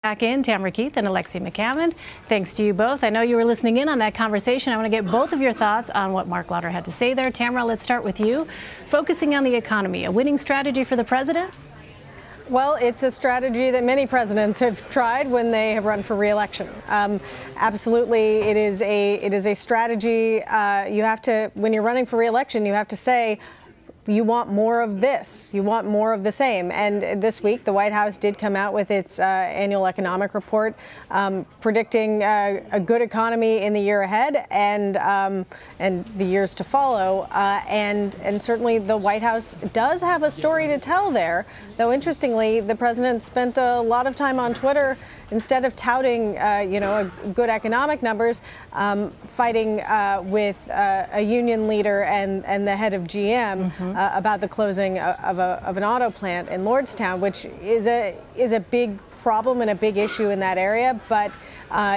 Back in, Tamara Keith and Alexi McCammond. Thanks to you both. I know you were listening in on that conversation. I want to get both of your thoughts on what Mark Lauder had to say there. Tamara, let's start with you. Focusing on the economy, a winning strategy for the president? Well, it's a strategy that many presidents have tried when they have run for re-election. Absolutely, it is a strategy. You have to, when you're running for re-election, you have to say, you want more of this. You want more of the same. And this week, the White House did come out with its annual economic report, predicting a good economy in the year ahead and the years to follow. And certainly, the White House does have a story to tell there. Though interestingly, the president spent a lot of time on Twitter instead of touting, good economic numbers, fighting with a union leader and the head of GM about the closing of an auto plant in Lordstown, which is a big problem and a big issue in that area, but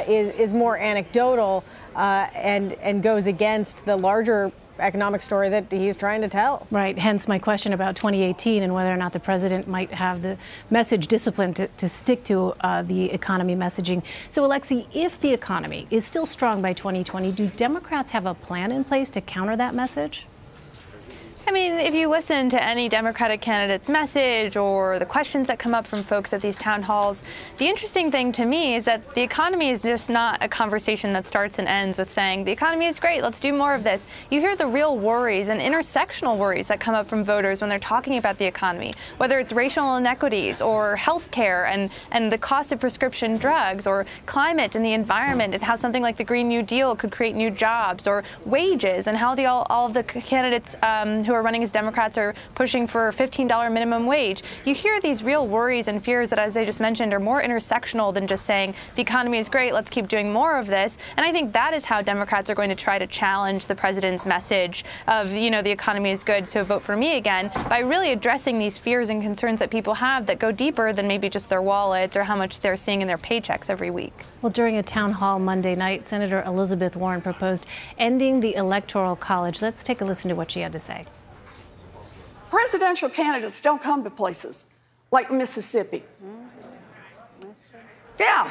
is more anecdotal and goes against the larger economic story that he's trying to tell. Right. Hence my question about 2018 and whether or not the president might have the message discipline to stick to the economy messaging. So, Alexi, if the economy is still strong by 2020, do Democrats have a plan in place to counter that message? I mean, if you listen to any Democratic candidate's message or the questions that come up from folks at these town halls, the interesting thing to me is that the economy is just not a conversation that starts and ends with saying, the economy is great, let's do more of this. You hear the real worries and intersectional worries that come up from voters when they're talking about the economy, whether it's racial inequities or health care and the cost of prescription drugs or climate and the environment and how something like the Green New Deal could create new jobs, or wages and how all of the candidates who are running as Democrats are pushing for a $15 minimum wage. You hear these real worries and fears that, as I just mentioned, are more intersectional than just saying the economy is great, let's keep doing more of this. And I think that is how Democrats are going to try to challenge the president's message of, the economy is good, so vote for me again, by really addressing these fears and concerns that people have that go deeper than maybe just their wallets or how much they're seeing in their paychecks every week. Well, during a town hall Monday night, Senator Elizabeth Warren proposed ending the Electoral College. Let's take a listen to what she had to say. Presidential candidates don't come to places like Mississippi. Yeah.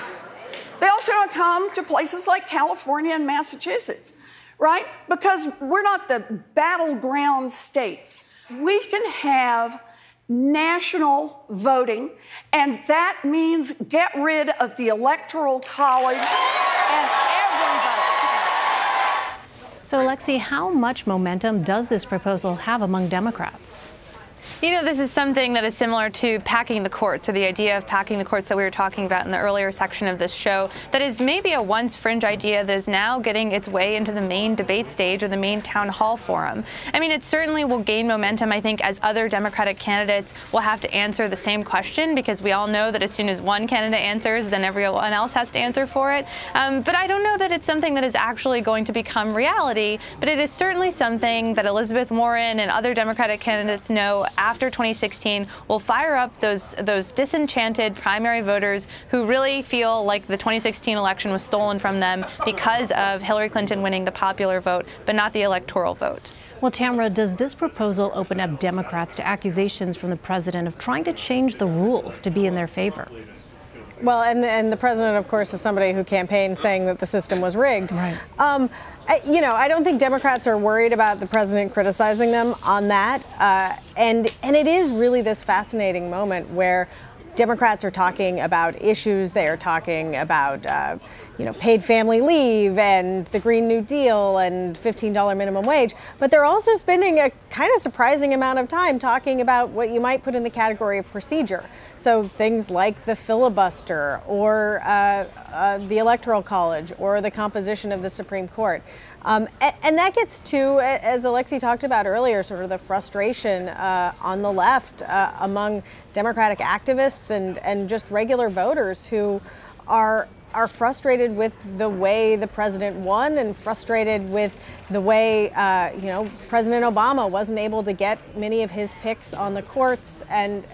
They also don't come to places like California and Massachusetts, right? Because we're not the battleground states. We can have national voting, and that means get rid of the Electoral College and everybody. So, Alexi, how much momentum does this proposal have among Democrats? This is something that is similar to packing the courts, or the idea of packing the courts that we were talking about in the earlier section of this show, that is maybe a once fringe idea that is now getting its way into the main debate stage or the main town hall forum. I mean, it certainly will gain momentum, I think, as other Democratic candidates will have to answer the same question, because we all know that as soon as one candidate answers, then everyone else has to answer for it. But I don't know that it's something that is actually going to become reality, but it is certainly something that Elizabeth Warren and other Democratic candidates know after 2016 will fire up those disenchanted primary voters who really feel like the 2016 election was stolen from them because of Hillary Clinton winning the popular vote, but not the electoral vote. Well, Tamara, does this proposal open up Democrats to accusations from the president of trying to change the rules to be in their favor? Well, and the president, of course, is somebody who campaigned saying that the system was rigged. Right. I don't think Democrats are worried about the president criticizing them on that. And it is really this fascinating moment where Democrats are talking about issues. They are talking about, paid family leave and the Green New Deal and $15 minimum wage. But they're also spending a kind of surprising amount of time talking about what you might put in the category of procedure. So things like the filibuster or the Electoral College or the composition of the Supreme Court. And that gets to, as Alexi talked about earlier, sort of the frustration on the left among Democratic activists and just regular voters who are frustrated with the way the president won and frustrated with the way, President Obama wasn't able to get many of his picks on the courts and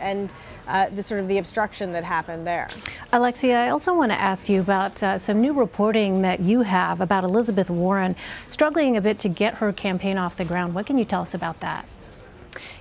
the sort of the obstruction that happened there. Alexia, I also want to ask you about some new reporting that you have about Elizabeth Warren struggling a bit to get her campaign off the ground. What can you tell us about that?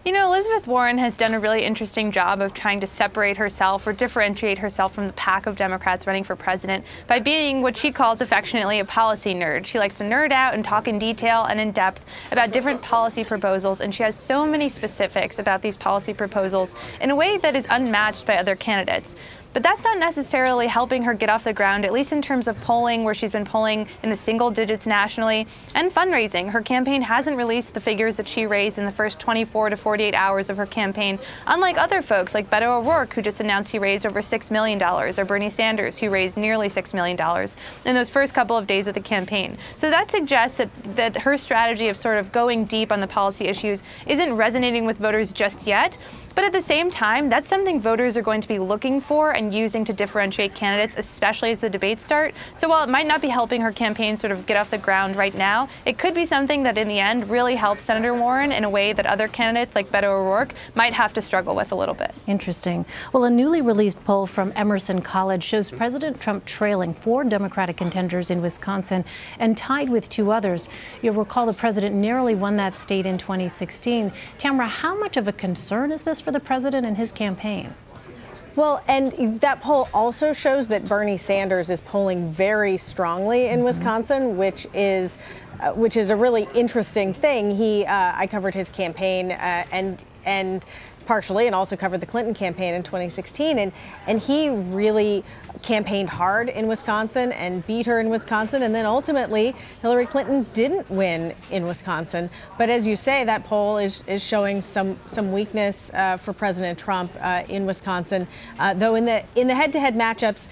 You know, Elizabeth Warren has done a really interesting job of trying to separate herself or differentiate herself from the pack of Democrats running for president by being what she calls affectionately a policy nerd. She likes to nerd out and talk in detail and in depth about different policy proposals, and she has so many specifics about these policy proposals in a way that is unmatched by other candidates. But that's not necessarily helping her get off the ground, at least in terms of polling, where she's been polling in the single digits nationally, and fundraising. Her campaign hasn't released the figures that she raised in the first 24 to 48 hours of her campaign, unlike other folks like Beto O'Rourke, who just announced he raised over $6 million, or Bernie Sanders, who raised nearly $6 million in those first couple of days of the campaign. So that suggests that her strategy of sort of going deep on the policy issues isn't resonating with voters just yet. But at the same time, that's something voters are going to be looking for and using to differentiate candidates, especially as the debates start. So while it might not be helping her campaign sort of get off the ground right now, it could be something that in the end really helps Senator Warren in a way that other candidates like Beto O'Rourke might have to struggle with a little bit. Interesting. Well, a newly released poll from Emerson College shows President Trump trailing 4 Democratic contenders in Wisconsin and tied with 2 others. You'll recall the president narrowly won that state in 2016. Tamara, how much of a concern is this for the president and his campaign? Well, and that poll also shows that Bernie Sanders is polling very strongly in Wisconsin, which is a really interesting thing. I covered his campaign and partially, and also covered the Clinton campaign in 2016, and he really campaigned hard in Wisconsin and beat her in Wisconsin, and then ultimately Hillary Clinton didn't win in Wisconsin. But as you say, that poll is showing some weakness for President Trump in Wisconsin. Though in the head-to-head matchups,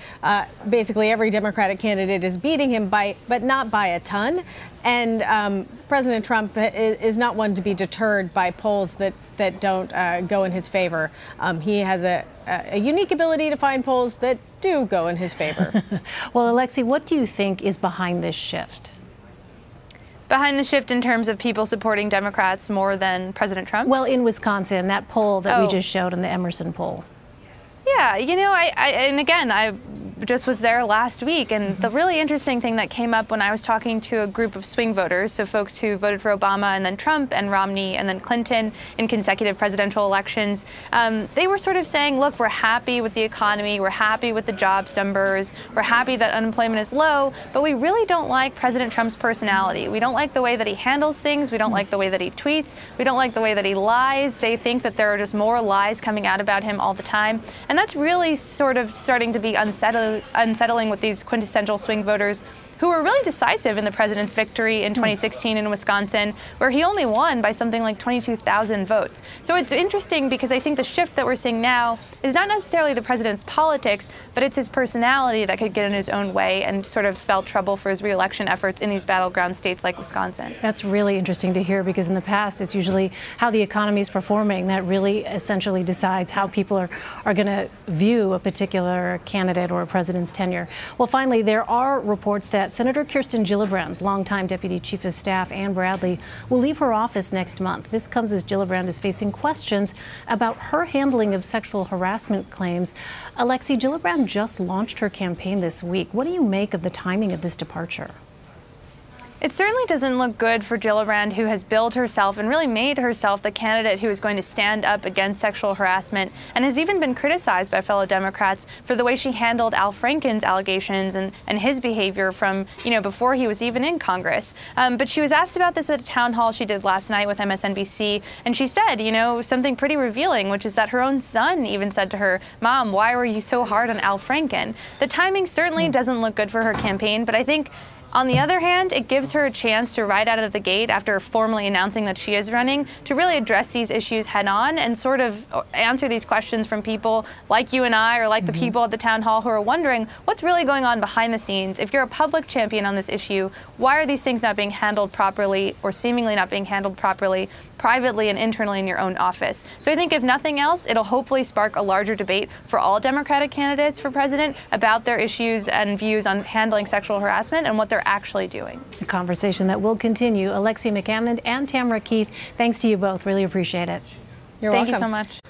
basically every Democratic candidate is beating him but not by a ton. And President Trump is not one to be deterred by polls that don't go in his favor. He has a unique ability to find polls that do go in his favor. Well, Alexi, what do you think is behind this shift? Behind the shift in terms of people supporting Democrats more than President Trump? Well, in Wisconsin, that poll that we just showed in the Emerson poll. Yeah, you know, I just was there last week, and the really interesting thing that came up when I was talking to a group of swing voters, so folks who voted for Obama and then Trump and Romney and then Clinton in consecutive presidential elections, they were sort of saying, look, we're happy with the economy, we're happy with the jobs numbers, we're happy that unemployment is low, but we really don't like President Trump's personality. We don't like the way that he handles things, we don't like the way that he tweets, we don't like the way that he lies. They think that there are just more lies coming out about him all the time. And that's really sort of starting to be unsettling with these quintessential swing voters who were really decisive in the president's victory in 2016 in Wisconsin, where he only won by something like 22,000 votes. So it's interesting because I think the shift that we're seeing now is not necessarily the president's politics, but it's his personality that could get in his own way and sort of spell trouble for his re-election efforts in these battleground states like Wisconsin. That's really interesting to hear, because in the past it's usually how the economy is performing that really essentially decides how people are going to view a particular candidate or a president's tenure. Well, finally, there are reports that Senator Kirsten Gillibrand's longtime deputy chief of staff, Ann Bradley, will leave her office next month. This comes as Gillibrand is facing questions about her handling of sexual harassment claims. Alexi, Gillibrand just launched her campaign this week. What do you make of the timing of this departure? It certainly doesn't look good for Gillibrand, who has billed herself and really made herself the candidate who is going to stand up against sexual harassment, and has even been criticized by fellow Democrats for the way she handled Al Franken's allegations and his behavior from, before he was even in Congress. But she was asked about this at a town hall she did last night with MSNBC, and she said, something pretty revealing, which is that her own son even said to her, "Mom, why were you so hard on Al Franken?" The timing certainly doesn't look good for her campaign, but I think on the other hand, it gives her a chance to, right out of the gate, after formally announcing that she is running, to really address these issues head on and sort of answer these questions from people like you and I, or like the people at the town hall who are wondering what's really going on behind the scenes. If you're a public champion on this issue, why are these things not being handled properly, or seemingly not being handled properly, privately and internally in your own office? So I think if nothing else, it'll hopefully spark a larger debate for all Democratic candidates for president about their issues and views on handling sexual harassment and what they're actually doing. A conversation that will continue. Alexi McCammond and Tamara Keith, thanks to you both. Really appreciate it. You're welcome. Thank you so much.